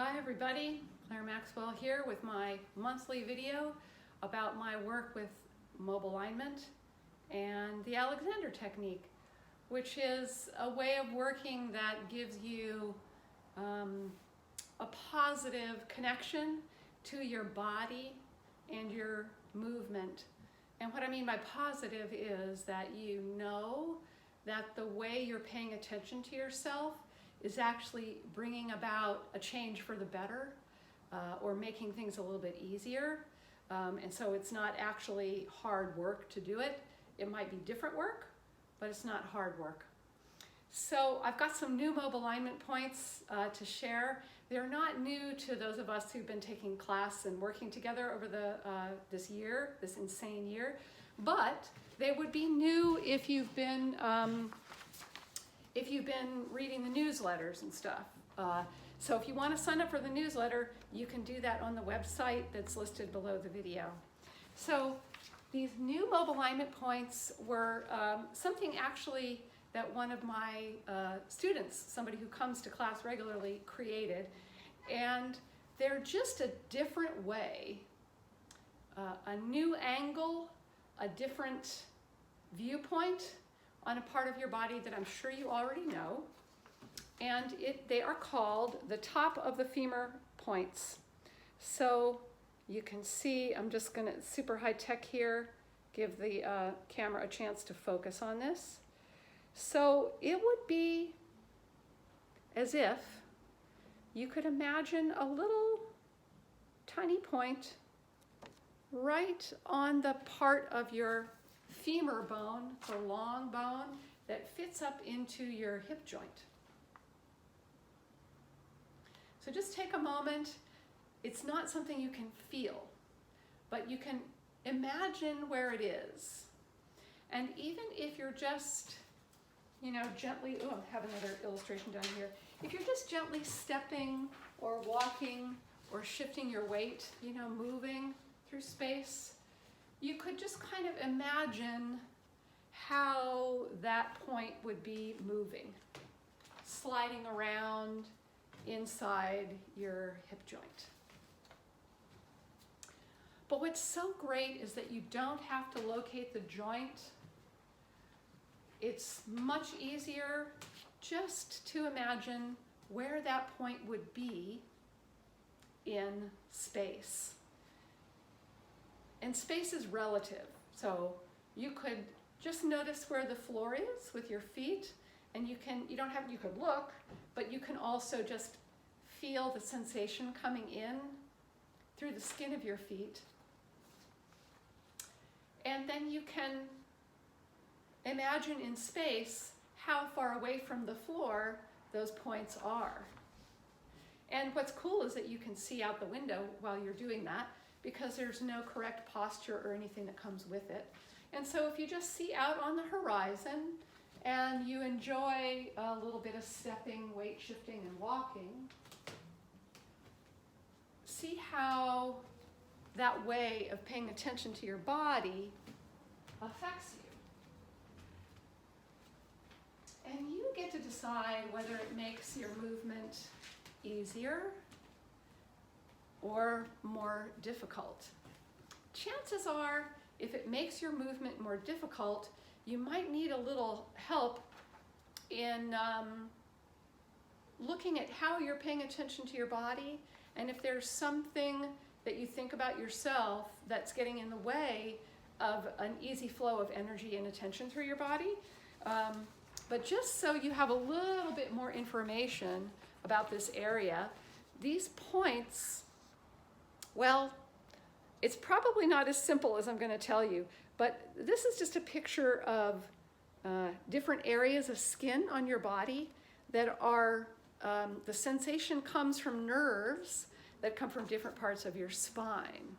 Hi everybody, Claire Maxwell here with my monthly video about my work with mobile alignment and the Alexander technique, which is a way of working that gives you a positive connection to your body and your movement. And what I mean by positive is that you know that the way you're paying attention to yourself is actually bringing about a change for the better or making things a little bit easier. And so it's not actually hard work to do it. It might be different work, but it's not hard work. So I've got some new mobile alignment points to share. They're not new to those of us who've been taking class and working together over this insane year, but they would be new if you've been reading the newsletters and stuff. So if you want to sign up for the newsletter, you can do that on the website that's listed below the video. So these new mobile alignment points were something actually that one of my students, somebody who comes to class regularly, created. And they're just a different way, a new angle, a different viewpoint on a part of your body that I'm sure you already know. And they are called the top of the femur points. So you can see, I'm just gonna, super high tech here, give the camera a chance to focus on this. So it would be as if you could imagine a little tiny point right on the part of your femur bone, the long bone that fits up into your hip joint. So just take a moment. It's not something you can feel, but you can imagine where it is. And even if you're just, gently, I have another illustration down here. If you're just gently stepping or walking or shifting your weight, moving through space, you could just kind of imagine how that point would be moving, sliding around inside your hip joint. But what's so great is that you don't have to locate the joint. It's much easier just to imagine where that point would be in space. And space is relative, so you could just notice where the floor is with your feet, and you could look, but you can also just feel the sensation coming in through the skin of your feet. And then you can imagine in space how far away from the floor those points are. And what's cool is that you can see out the window while you're doing that, because there's no correct posture or anything that comes with it. And so if you just see out on the horizon and you enjoy a little bit of stepping, weight shifting, and walking, see how that way of paying attention to your body affects you. And you get to decide whether it makes your movement easier or more difficult. Chances are, if it makes your movement more difficult, you might need a little help in looking at how you're paying attention to your body, and if there's something that you think about yourself that's getting in the way of an easy flow of energy and attention through your body. But just so you have a little bit more information about this area, these points, well, it's probably not as simple as I'm going to tell you, but this is just a picture of different areas of skin on your body that are, the sensation comes from nerves that come from different parts of your spine.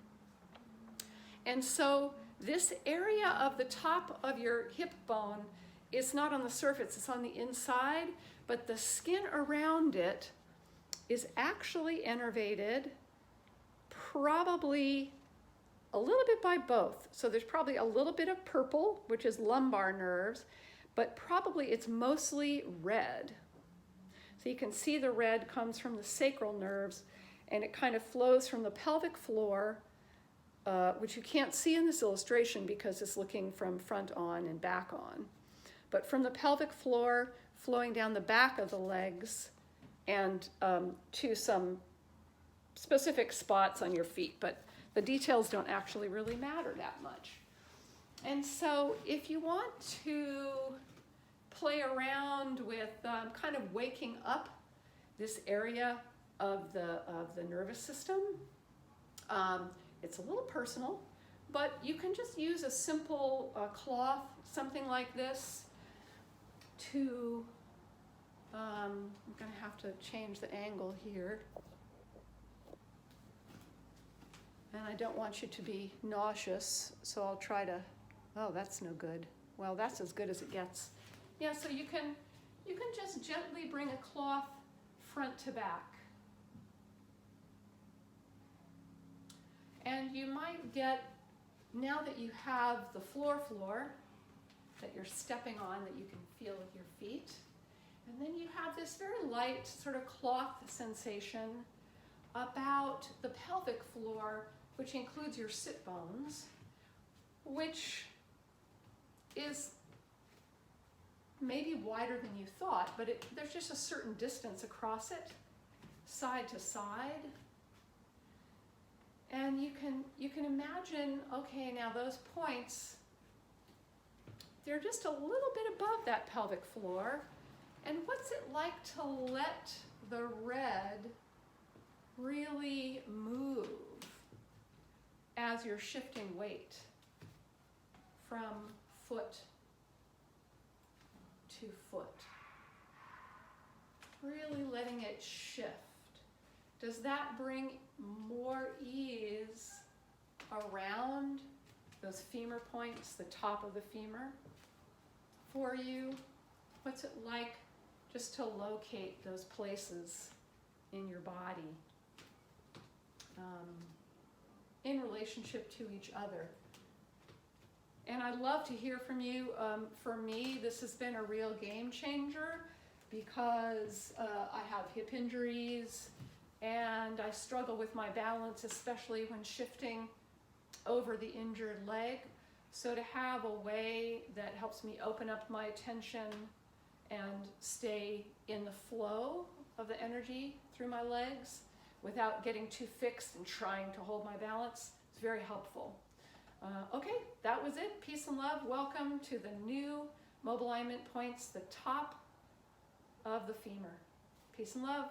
And so this area of the top of your hip bone is not on the surface, it's on the inside, but the skin around it is actually innervated probably a little bit by both. So there's probably a little bit of purple, which is lumbar nerves, but probably it's mostly red. So you can see the red comes from the sacral nerves, and it kind of flows from the pelvic floor, which you can't see in this illustration because it's looking from front on and back on. But from the pelvic floor, flowing down the back of the legs, and to some specific spots on your feet. But the details don't actually really matter that much. And so if you want to play around with kind of waking up this area of the nervous system, it's a little personal, but you can just use a simple cloth, something like this, to, I'm going to have to change the angle here. And I don't want you to be nauseous, so I'll try to, oh, that's no good. Well, that's as good as it gets. Yeah, so you can just gently bring a cloth front to back. And you might get, now that you have the floor that you're stepping on, that you can feel with your feet, and then you have this very light sort of cloth sensation about the pelvic floor, which includes your sit bones, which is maybe wider than you thought, but there's just a certain distance across it, side to side. And you can imagine, okay, now those points, they're just a little bit above that pelvic floor. And what's it like to let the red really move as you're shifting weight from foot to foot? Really letting it shift. Does that bring more ease around those femur points, the top of the femur for you? What's it like just to locate those places in your body in relationship to each other? And I'd love to hear from you. For me, this has been a real game changer because I have hip injuries and I struggle with my balance, especially when shifting over the injured leg. So to have a way that helps me open up my attention and stay in the flow of the energy through my legs without getting too fixed and trying to hold my balance, it's very helpful. Okay, that was it. Peace and love. Welcome to the new mobile alignment points, the top of the femur. Peace and love.